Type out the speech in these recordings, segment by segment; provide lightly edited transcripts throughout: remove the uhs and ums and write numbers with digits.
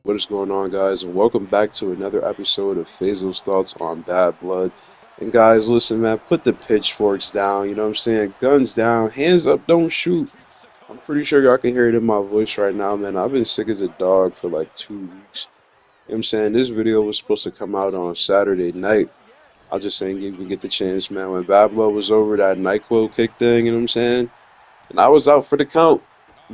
What is going on, guys, and welcome back to another episode of Fazos Thoughts on Bad Blood. And guys, listen, man, put the pitchforks down. You know what I'm saying? Guns down, hands up, don't shoot. I'm pretty sure y'all can hear it in my voice right now, man. I've been sick as a dog for like 2 weeks. You know what I'm saying? This video was supposed to come out on Saturday night. I was just saying, if you get the chance, man. When Bad Blood was over, that NyQuil kick thing, you know what I'm saying? And I was out for the count,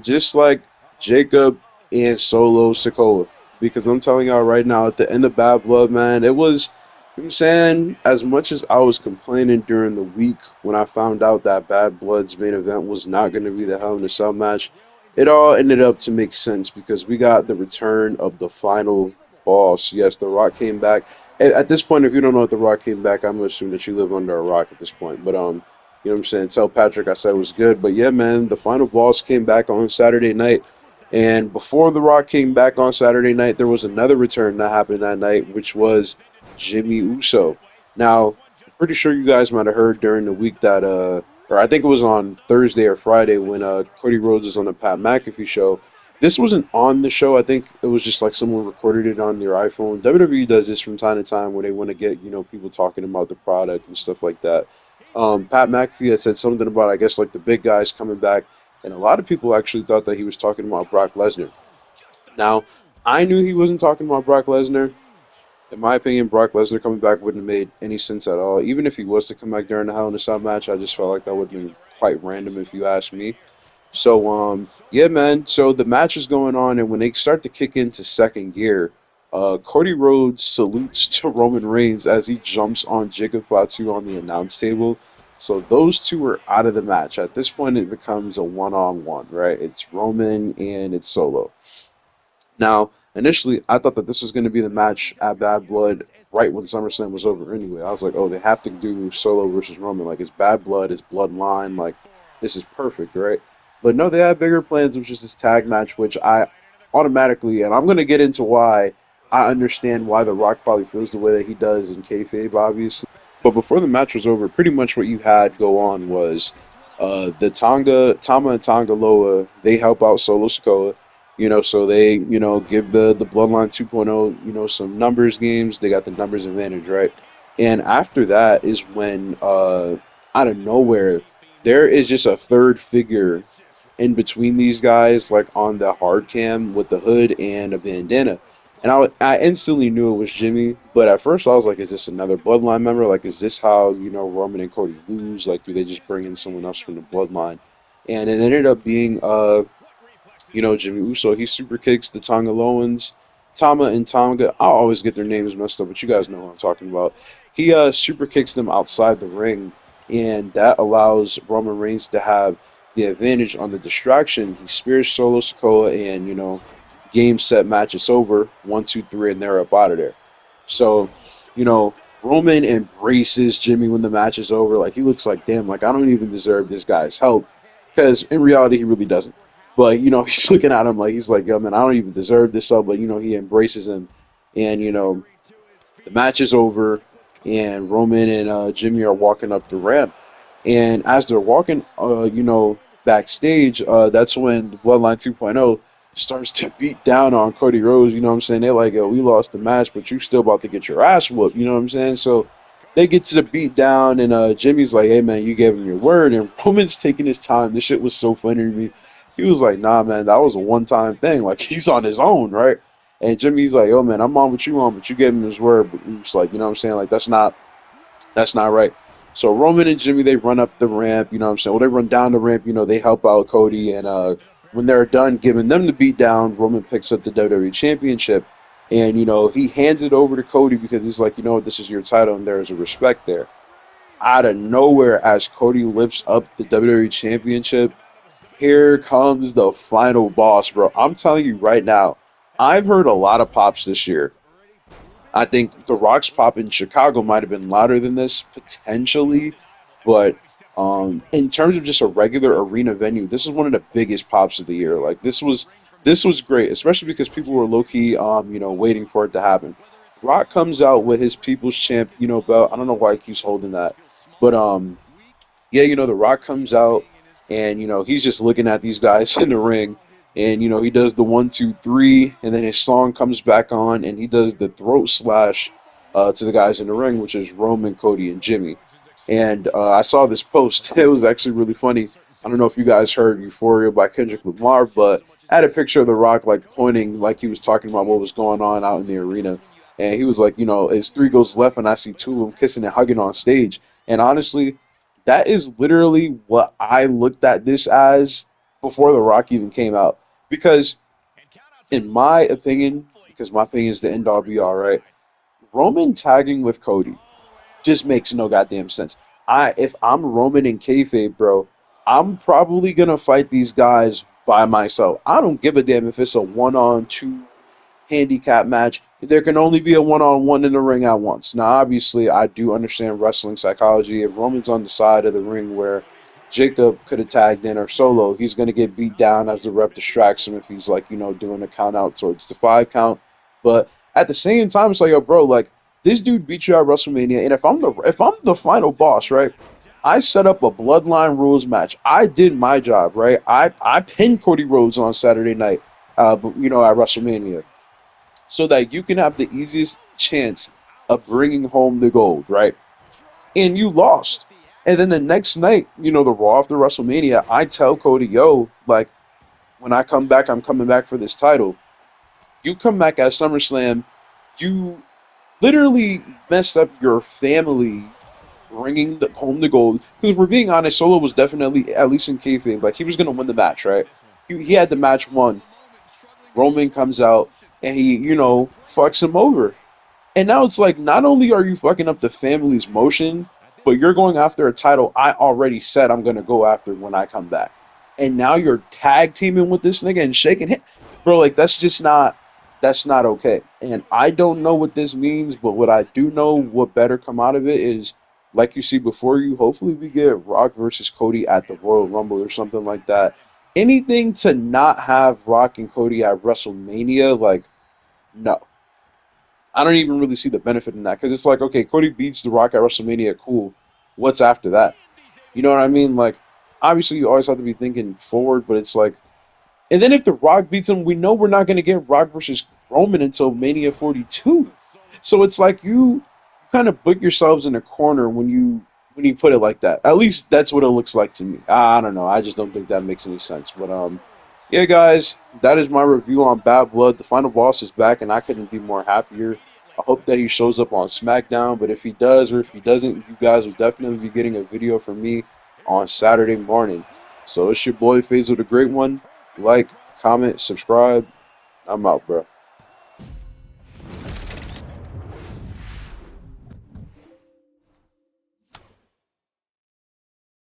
just like Jacob and Solo Sikoa. Because I'm telling y'all right now, at the end of Bad Blood, man, it was, you know what I'm saying, as much as I was complaining during the week when I found out that Bad Blood's main event was not going to be the Hell in a Cell match, it all ended up to make sense because we got the return of the final boss. Yes, The Rock came back. At this point, if you don't know if The Rock came back, I'm gonna assume that you live under a rock at this point. But you know what I'm saying? Tell Patrick I said it was good. But yeah, man, the final boss came back on Saturday night. And before The Rock came back on Saturday night, there was another return that happened that night, which was Jimmy Uso. Now, I'm pretty sure you guys might have heard during the week that, or I think it was on Thursday or Friday when Cody Rhodes was on the Pat McAfee show. This wasn't on the show. I think it was just like someone recorded it on their iPhone. WWE does this from time to time when they want to get, people talking about the product and stuff like that. Pat McAfee had said something about, I guess, like the big guys coming back, and a lot of people actually thought that he was talking about Brock Lesnar. Now, I knew he wasn't talking about Brock Lesnar. In my opinion, Brock Lesnar coming back wouldn't have made any sense at all. Even if he was to come back during the Hell in a Cell match, I just felt like that would have been quite random if you ask me. So, yeah, man. So the match is going on, and when they start to kick into second gear, Cody Rhodes salutes to Roman Reigns as he jumps on Jacob Fatu on the announce table. So those two are out of the match. At this point, it becomes a one-on-one, right? It's Roman and it's Solo. Now, initially, I thought that this was going to be the match at Bad Blood right when SummerSlam was over anyway. I was like, oh, they have to do Solo versus Roman. Like, it's Bad Blood, it's Bloodline. Like, this is perfect, right? But no, they had bigger plans, which is this tag match, which I automatically, and I'm going to get into why I understand why The Rock probably feels the way that he does in kayfabe, obviously. But before the match was over, pretty much what you had go on was the Tama and Tonga Loa, they help out Solo Sikoa, so they, give the Bloodline 2.0, some numbers games. They got the numbers advantage, right? And after that is when, out of nowhere, there is just a third figure in between these guys, like on the hard cam with the hood and a bandana. And I instantly knew it was Jimmy, but at first I was like, is this another Bloodline member? Like, is this how, Roman and Cody lose? Like, do they just bring in someone else from the Bloodline? And it ended up being Jimmy Uso. He super kicks the Tonga Loans. Tama and Tonga, I always get their names messed up, but you guys know what I'm talking about. He super kicks them outside the ring, and that allows Roman Reigns to have the advantage on the distraction. He spears Solo Sikoa, and game set match is over. 1, 2, 3, and they're up out of there. So, you know, Roman embraces Jimmy when the match is over. Like, he looks like, damn, like I don't even deserve this guy's help, because in reality he really doesn't. But he's looking at him like he's like, yo, man, I don't even deserve this help. But he embraces him, and the match is over, and Roman and Jimmy are walking up the ramp. And as they're walking, backstage, that's when Bloodline 2.0 starts to beat down on Cody Rhodes. You know what I'm saying? They're like, yo, we lost the match, but you still about to get your ass whooped. You know what I'm saying? So they get to the beat down, and Jimmy's like, hey, man, you gave him your word. And Roman's taking his time. This shit was so funny to me. He was like, nah, man, that was a one-time thing. Like, he's on his own, right? And Jimmy's like, oh, man, I'm on what you on, but you gave him his word. But he was like, you know what I'm saying? Like, that's not right. So Roman and Jimmy, they run up the ramp, you know what I'm saying? Well, they run down the ramp, they help out Cody. And when they're done giving them the beat down, Roman picks up the WWE Championship. And, he hands it over to Cody because he's like, you know what, this is your title, and there's a respect there. Out of nowhere, as Cody lifts up the WWE Championship, here comes the final boss, bro. I'm telling you right now, I've heard a lot of pops this year. I think the Rock's pop in Chicago might have been louder than this potentially, but in terms of just a regular arena venue, this is one of the biggest pops of the year. Like, this was great, especially because people were low key waiting for it to happen. Rock comes out with his People's Champ belt. I don't know why he keeps holding that, but yeah, the Rock comes out, and he's just looking at these guys in the ring, And he does the 1 2 3, and then his song comes back on, and he does the throat slash to the guys in the ring, which is Roman, Cody, and Jimmy. And I saw this post. It was actually really funny. I don't know if you guys heard Euphoria by Kendrick Lamar, but I had a picture of The Rock like pointing, like he was talking about what was going on out in the arena. And he was like, as three goes left, and I see two of them kissing and hugging on stage. And honestly, that is literally what I looked at this as before The Rock even came out. Because, in my opinion, because my opinion is the end all be all, right? Roman tagging with Cody just makes no goddamn sense. If I'm Roman and kayfabe, bro, I'm probably gonna fight these guys by myself. I don't give a damn if it's a 1-on-2 handicap match. There can only be a 1-on-1 in the ring at once. Now, obviously, I do understand wrestling psychology. If Roman's on the side of the ring where Jacob could have tagged in or solo, he's going to get beat down as the rep distracts him if he's like, doing a count out towards the 5 count. But at the same time, it's like, yo, bro, like this dude beat you at WrestleMania, and if I'm the final boss, right? I set up a Bloodline Rules match. I did my job, right? I pinned Cody Rhodes on Saturday night, at WrestleMania, so that you can have the easiest chance of bringing home the gold, right? And you lost. And then the next night, the Raw after WrestleMania, I tell Cody, yo, like, when I come back, I'm coming back for this title. You come back at SummerSlam, you literally messed up your family bringing home the gold. Because we're being honest, Solo was definitely, at least in kayfabe, like, he was going to win the match, right? He had the match won. Roman comes out, and he, fucks him over. And now it's like, not only are you fucking up the family's motion, but you're going after a title I already said I'm gonna go after when I come back. And now you're tag teaming with this nigga and shaking him. Bro, like that's not okay. And I don't know what this means, but what I do know what better come out of it is, like you see before you, hopefully we get Rock versus Cody at the Royal Rumble or something like that. Anything to not have Rock and Cody at WrestleMania, like, no. I don't even really see the benefit in that, because it's like, okay, Cody beats The Rock at WrestleMania, cool. What's after that? You know what I mean? Like, obviously, you always have to be thinking forward, but it's like, and then if The Rock beats him, we know we're not going to get Rock versus Roman until Mania 42. So it's like you kind of book yourselves in a corner when you put it like that. At least that's what it looks like to me. I don't know. I just don't think that makes any sense. But yeah, guys, that is my review on Bad Blood. The final boss is back, and I couldn't be more happier. I hope that he shows up on SmackDown, but if he does or if he doesn't, you guys will definitely be getting a video from me on Saturday morning. So it's your boy Faisal the Great One. Like, comment, subscribe. I'm out, bro.